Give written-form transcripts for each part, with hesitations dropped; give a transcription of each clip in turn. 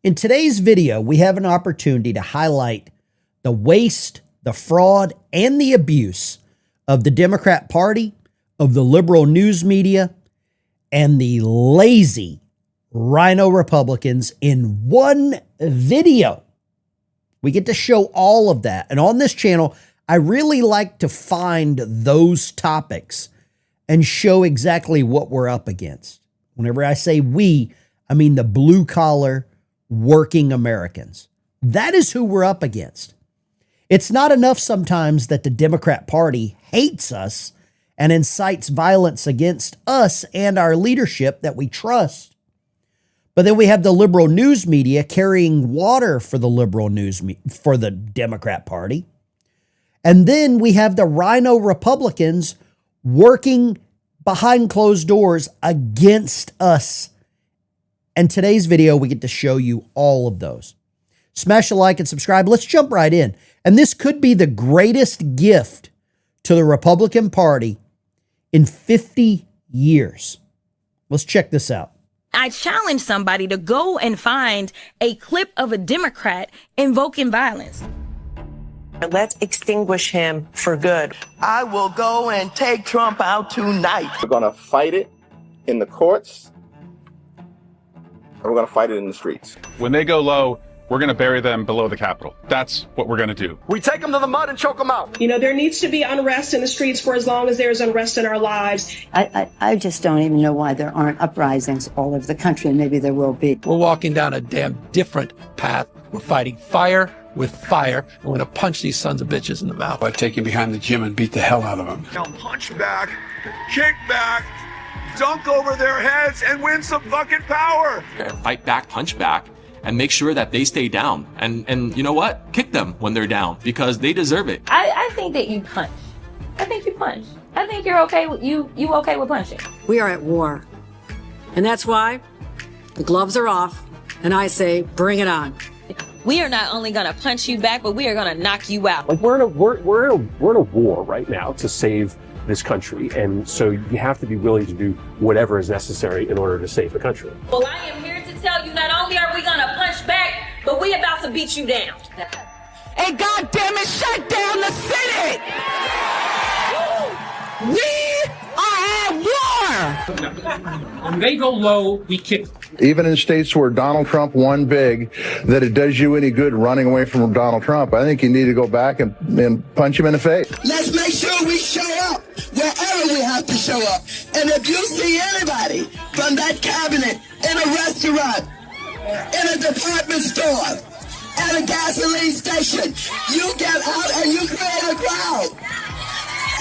In today's video, we have an opportunity to highlight the waste, the fraud, and the abuse of the Democrat Party, of the liberal news media, and the lazy rhino Republicans in one video. We get to show all of that. And on this channel, I really like to find those topics and show exactly what we're up against. Whenever I say we, I mean the blue-collar, working Americans. That is who we're up against. It's not enough sometimes that the Democrat Party hates us and incites violence against us and our leadership that we trust. But then we have the liberal news media carrying water for the liberal news for the Democrat Party. And then we have the rhino Republicans working behind closed doors against us. And today's video, we get to show you all of those. Smash a like and subscribe. Let's jump right in. And this could be the greatest gift to the Republican Party in 50 years. Let's check this out. I challenge somebody to go and find a clip of a Democrat invoking violence. Let's extinguish him for good. I will go and take Trump out tonight. We're going to fight it in the courts, and we're going to fight it in the streets. When they go low, we're going to bury them below the Capitol. That's what we're going to do. We take them to the mud and choke them out. You know, there needs to be unrest in the streets for as long as there's unrest in our lives. I just don't even know why there aren't uprisings all over the country, and maybe there will be. We're walking down a damn different path. We're fighting fire with fire. We're going to punch these sons of bitches in the mouth. I take him behind the gym and beat the hell out of them. Now punch back, kick back, dunk over their heads, and win some fucking power. Fight back, punch back, and make sure that they stay down. And you know what? Kick them when they're down, because they deserve it. I think that you punch. I think you punch. I think you're okay with you okay with punching. We are at war. And that's why the gloves are off, and I say, bring it on. We are not only going to punch you back, but we are going to knock you out. Like we're in a war right now to save this country, and so you have to be willing to do whatever is necessary in order to save the country. Well, I am here to tell you, not only are we going to punch back, but we about to beat you down. And goddamn it, shut down the Senate! We are at war! When they go low, we kick. Even in states where Donald Trump won big, that it does you any good running away from Donald Trump. I think you need to go back and punch him in the face. Let's make sure we show up wherever we have to show up. And if you see anybody from that cabinet in a restaurant, in a department store, at a gasoline station, you get out and you create a crowd.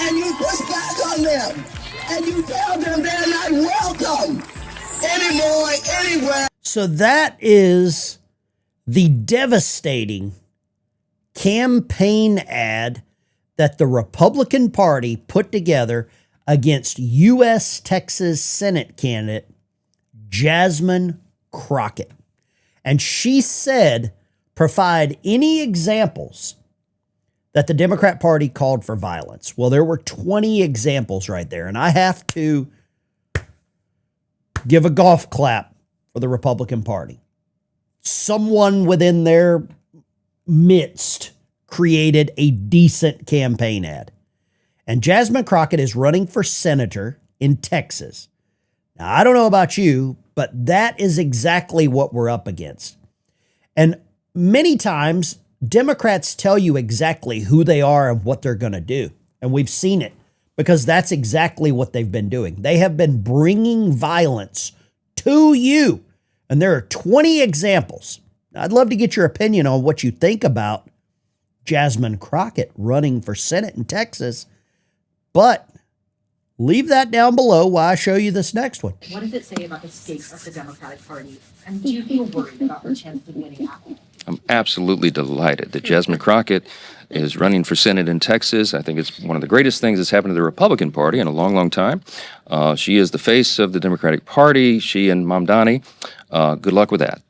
And you push back on them. And you tell them they're not welcome anymore, anywhere. So that is the devastating campaign ad that the Republican Party put together against U.S. Texas Senate candidate Jasmine Crockett. And she said, provide any examples that the Democrat Party called for violence. Well, there were 20 examples right there. And I have to give a golf clap for the Republican Party. Someone within their midst created a decent campaign ad. And Jasmine Crockett is running for senator in Texas. Now, I don't know about you, but that is exactly what we're up against. And many times, Democrats tell you exactly who they are and what they're going to do. And we've seen it because that's exactly what they've been doing. They have been bringing violence to you. And there are 20 examples. I'd love to get your opinion on what you think about Jasmine Crockett running for Senate in Texas. But leave that down below while I show you this next one. What does it say about the state of the Democratic Party? And do you feel worried about the chance of winning out? I'm absolutely delighted that Jasmine Crockett is running for Senate in Texas. I think it's one of the greatest things that's happened to the Republican Party in a long, long time. She is the face of the Democratic Party. She and Mamdani. Good luck with that.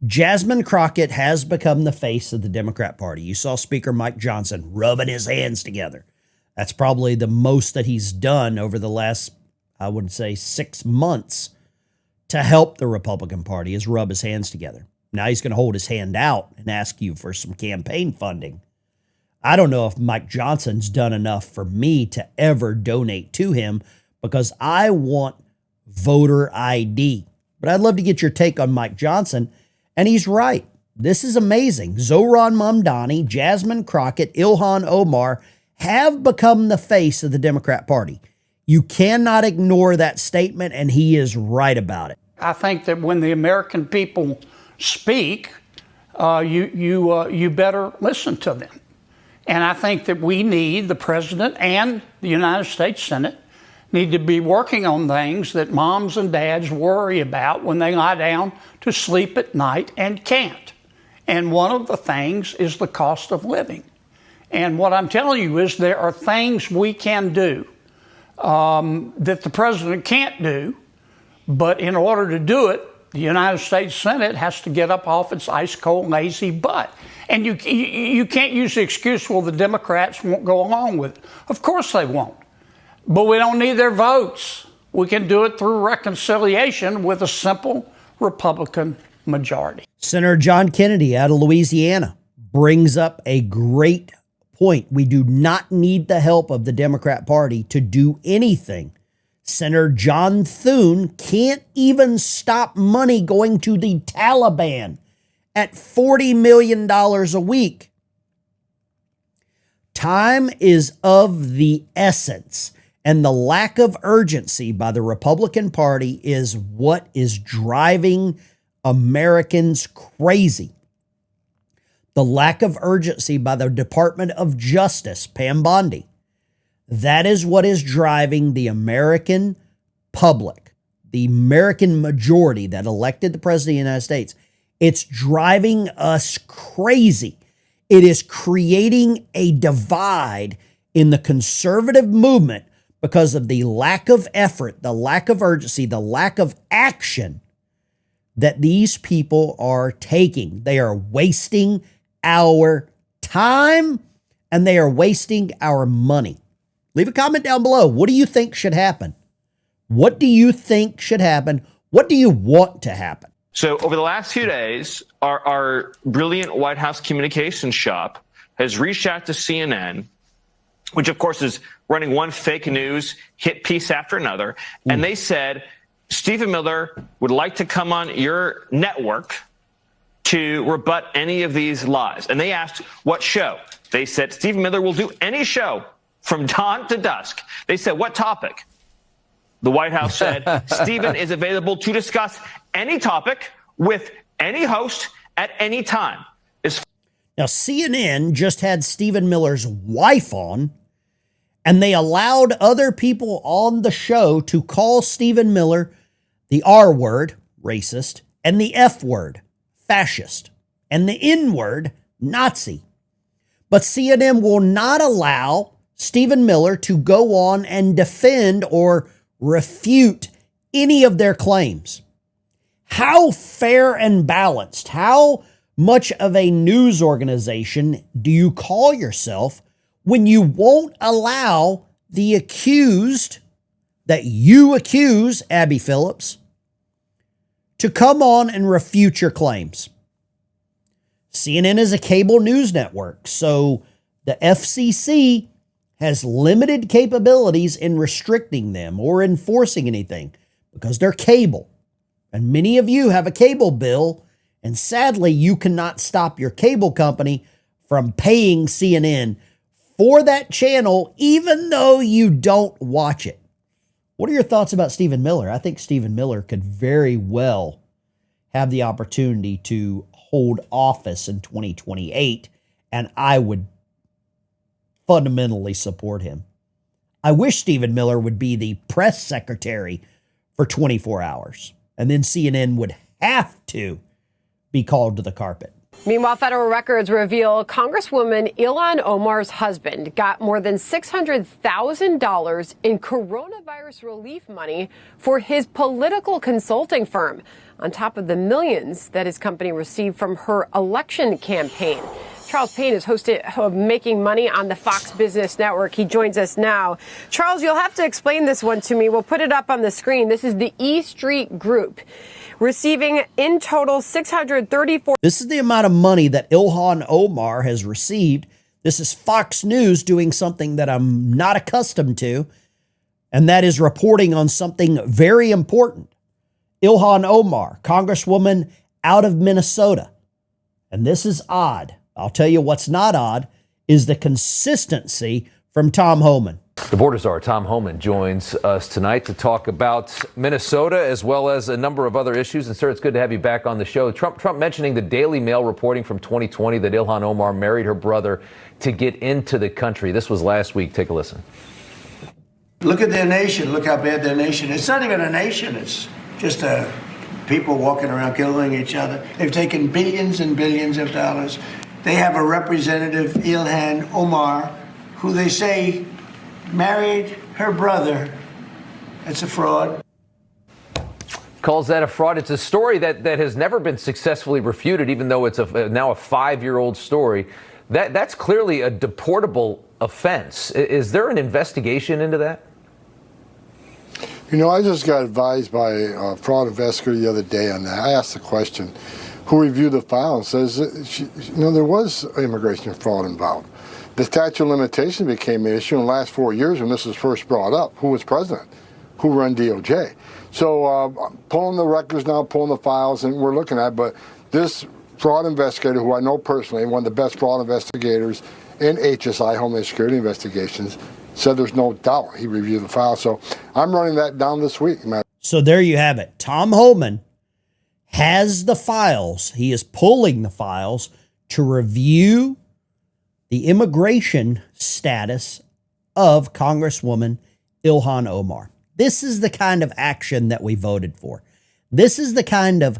Jasmine Crockett has become the face of the Democrat Party. You saw Speaker Mike Johnson rubbing his hands together. That's probably the most that he's done over the last, I would say, 6 months to help the Republican Party, is rub his hands together. Now he's going to hold his hand out and ask you for some campaign funding. I don't know if Mike Johnson's done enough for me to ever donate to him because I want voter ID. But I'd love to get your take on Mike Johnson. And he's right. This is amazing. Zohran Mamdani, Jasmine Crockett, Ilhan Omar have become the face of the Democrat Party. You cannot ignore that statement, and he is right about it. I think that when the American people speak, you better listen to them. And I think that we need, the president and the United States Senate, need to be working on things that moms and dads worry about when they lie down to sleep at night and can't. And one of the things is the cost of living. And what I'm telling you is there are things we can do that the president can't do, but in order to do it, the United States Senate has to get up off its ice-cold, lazy butt. And you can't use the excuse, well, the Democrats won't go along with it. Of course they won't. But we don't need their votes. We can do it through reconciliation with a simple Republican majority. Senator John Kennedy out of Louisiana brings up a great point. We do not need the help of the Democrat Party to do anything. Senator John Thune can't even stop money going to the Taliban at $40 million a week. Time is of the essence, and the lack of urgency by the Republican Party is what is driving Americans crazy. The lack of urgency by the Department of Justice, Pam Bondi, that is what is driving the American public, the American majority that elected the President of the United States. It's driving us crazy. It is creating a divide in the conservative movement because of the lack of effort, the lack of urgency, the lack of action that these people are taking. They are wasting our time and they are wasting our money. Leave a comment down below. What do you think should happen? What do you think should happen? What do you want to happen? So over the last few days, our brilliant White House communications shop has reached out to CNN, which of course is running one fake news hit piece after another. And they said, Stephen Miller would like to come on your network to rebut any of these lies. And they asked what show. They said, Stephen Miller will do any show from dawn to dusk. They said, what topic? The White House said, Stephen is available to discuss any topic with any host at any time. Now, CNN just had Stephen Miller's wife on, and they allowed other people on the show to call Stephen Miller the R word, racist, and the F word, fascist, and the N word, Nazi. But CNN will not allow Stephen Miller to go on and defend or refute any of their claims. How fair and balanced, how much of a news organization do you call yourself when you won't allow the accused that you accuse, Abby Phillips, to come on and refute your claims? CNN is a cable news network, so the FCC has limited capabilities in restricting them or enforcing anything because they're cable. And many of you have a cable bill, and sadly, you cannot stop your cable company from paying CNN for that channel, even though you don't watch it. What are your thoughts about Stephen Miller? I think Stephen Miller could very well have the opportunity to hold office in 2028, and I would fundamentally support him. I wish Stephen Miller would be the press secretary for 24 hours, and then CNN would have to be called to the carpet. Meanwhile, federal records reveal Congresswoman Ilhan Omar's husband got more than $600,000 in coronavirus relief money for his political consulting firm, on top of the millions that his company received from her election campaign. Charles Payne is Making Money on the Fox Business Network. He joins us now. Charles, you'll have to explain this one to me. We'll put it up on the screen. This is the E Street Group receiving in total $634. This is the amount of money that Ilhan Omar has received. This is Fox News doing something that I'm not accustomed to, and that is reporting on something very important. Ilhan Omar, Congresswoman out of Minnesota. And this is odd. I'll tell you what's not odd is the consistency from Tom Homan. The border czar, Tom Homan, joins us tonight to talk about Minnesota as well as a number of other issues. And, sir, it's good to have you back on the show. Trump mentioning the Daily Mail reporting from 2020 that Ilhan Omar married her brother to get into the country. This was last week. Take a listen. Look at their nation. Look how bad their nation is. It's not even a nation. It's just people walking around killing each other. They've taken billions and billions of dollars. They have a representative, Ilhan Omar, who they say married her brother. It's a fraud. Calls that a fraud. It's a story that has never been successfully refuted, even though it's now a 5-year-old story. That's clearly a deportable offense. Is there an investigation into that? You know, I just got advised by a fraud investigator the other day on that. I asked the question, who reviewed the file and says, there was immigration fraud involved. The statute of limitation became an issue in the last 4 years when this was first brought up. Who was president? Who ran DOJ? So pulling the records now, pulling the files, and we're looking at, but this fraud investigator, who I know personally, one of the best fraud investigators in HSI, Homeland Security Investigations, said there's no doubt he reviewed the file. So I'm running that down this week, man. So there you have it. Tom Homan has the files. He is pulling the files to review the immigration status of Congresswoman Ilhan Omar. This is the kind of action that we voted for. This is the kind of,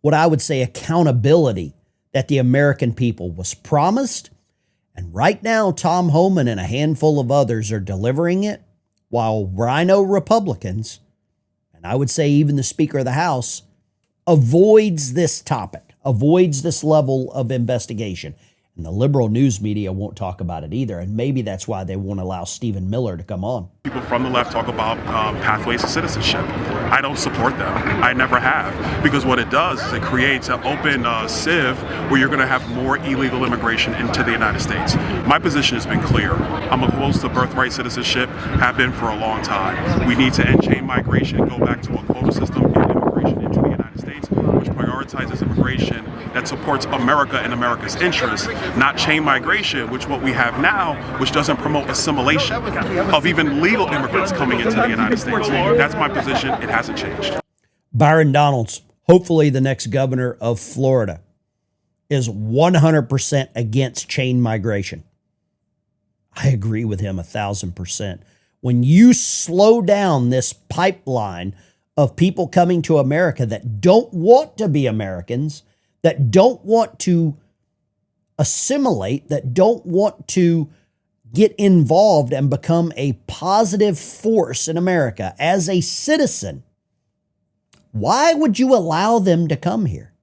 what I would say, accountability that the American people was promised. And right now, Tom Homan and a handful of others are delivering it, while Rhino Republicans, and I would say even the Speaker of the House, avoids this topic, avoids this level of investigation. And the liberal news media won't talk about it either. And maybe that's why they won't allow Stephen Miller to come on. People from the left talk about pathways to citizenship. I don't support them. I never have. Because what it does is it creates an open sieve where you're going to have more illegal immigration into the United States. My position has been clear. I'm opposed to birthright citizenship, have been for a long time. We need to end chain migration and go back to a quota system and immigration into the United States, which prioritizes immigration that supports America and America's interests, not chain migration, which what we have now, which doesn't promote assimilation of even legal immigrants coming into the United States. That's my position. It hasn't changed. Byron Donalds, hopefully the next governor of Florida, is 100% against chain migration. I agree with him 1,000%. When you slow down this pipeline of people coming to America that don't want to be Americans, that don't want to assimilate, that don't want to get involved and become a positive force in America as a citizen, why would you allow them to come here?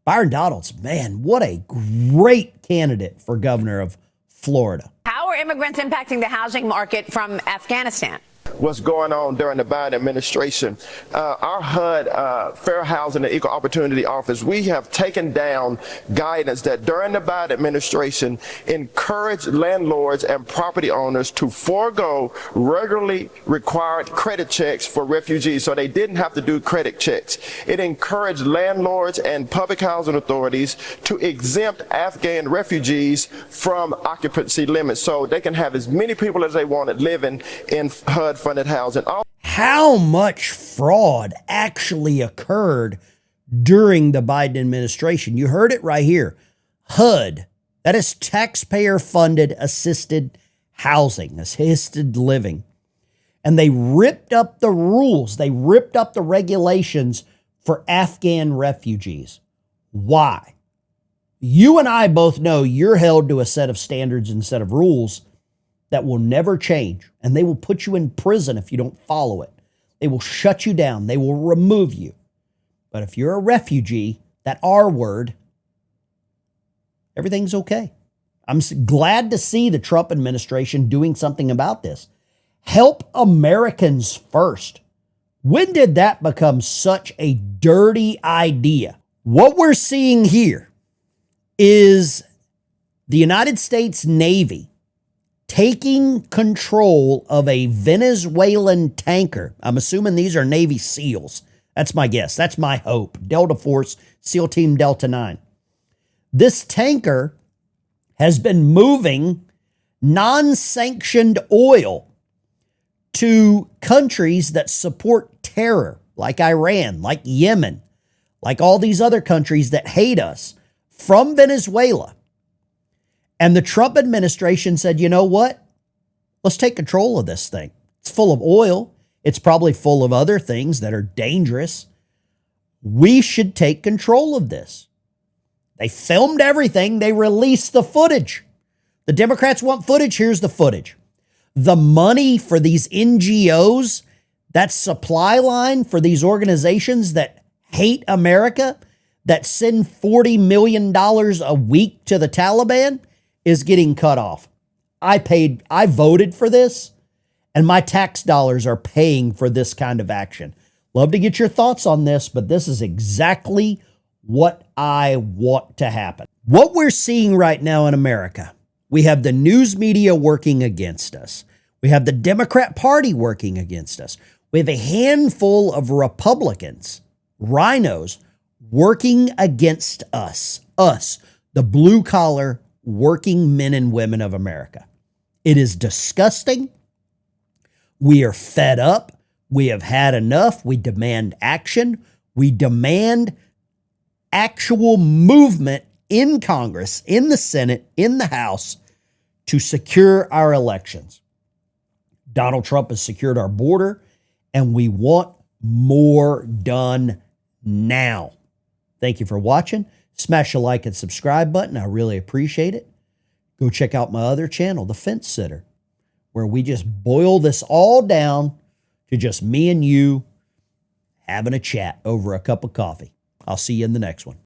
Byron Donalds, man, what a great candidate for governor of Florida. How are immigrants impacting the housing market from Afghanistan? What's going on during the Biden administration. Our HUD, Fair Housing and Equal Opportunity Office, we have taken down guidance that during the Biden administration encouraged landlords and property owners to forego regularly required credit checks for refugees so they didn't have to do credit checks. It encouraged landlords and public housing authorities to exempt Afghan refugees from occupancy limits so they can have as many people as they wanted living in HUD funded housing. How much fraud actually occurred during the Biden administration? You heard it right here. HUD, that is taxpayer funded assisted housing, assisted living. And they ripped up the rules. They ripped up the regulations for Afghan refugees. Why? You and I both know you're held to a set of standards and set of rules that will never change, and they will put you in prison if you don't follow it. They will shut you down. They will remove you. But if you're a refugee, that R word, Everything's okay. I'm glad to see the Trump administration doing something about this. Help Americans first. When did that become such a dirty idea? What we're seeing here is the United States Navy taking control of a Venezuelan tanker. I'm assuming these are Navy SEALs. That's my guess. That's my hope. Delta Force, SEAL Team Delta 9. This tanker has been moving non-sanctioned oil to countries that support terror, like Iran, like Yemen, like all these other countries that hate us, from Venezuela. And the Trump administration said, you know what? Let's take control of this thing. It's full of oil. It's probably full of other things that are dangerous. We should take control of this. They filmed everything. They released the footage. The Democrats want footage. Here's the footage. The money for these NGOs, that supply line for these organizations that hate America, that send $40 million a week to the Taliban, is getting cut off. I voted for this, and my tax dollars are paying for this kind of action. Love to get your thoughts on this, but this is exactly what I want to happen. What we're seeing right now in America, we have the news media working against us. We have the Democrat Party working against us. We have a handful of Republicans, rhinos, working against us, the blue-collar working men and women of America. It is disgusting. We are fed up. We have had enough. We demand action. We demand actual movement in Congress, in the Senate, in the House to secure our elections. Donald Trump has secured our border, and we want more done now. Thank you for watching. Smash the like and subscribe button. I really appreciate it. Go check out my other channel, The Fence Sitter, where we just boil this all down to just me and you having a chat over a cup of coffee. I'll see you in the next one.